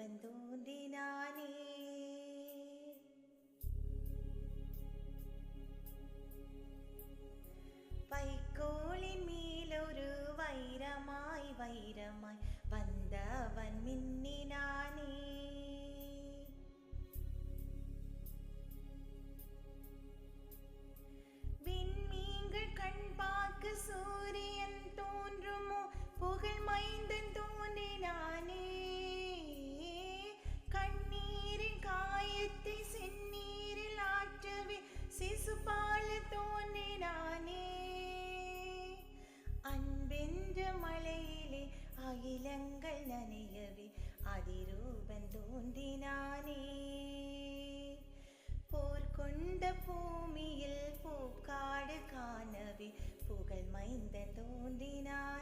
அதிரூபன் தோன்றினானே. வைக்கோலின் மேலொரு வைரமாய் வைரமாய் வந்தவன் மின்னினானே. விண்மீன்கள் கண் பார்க்க சூரியன் தோன்றுமோ புகழ் மைந்தன் தோன்றினானே. கண்ணீரின் காயத்தை செந்நீரில் ஆற்றவே சிசுபால தோன்றினானே. அன்பென்ற மலையிலே அகிலங்கள் நனையவே அதிரூபன் தோன்றினானே. போர் கொண்ட பூமியில் பூக்காடு காணவே புகழ் மைந்தன் தோன்றினானே.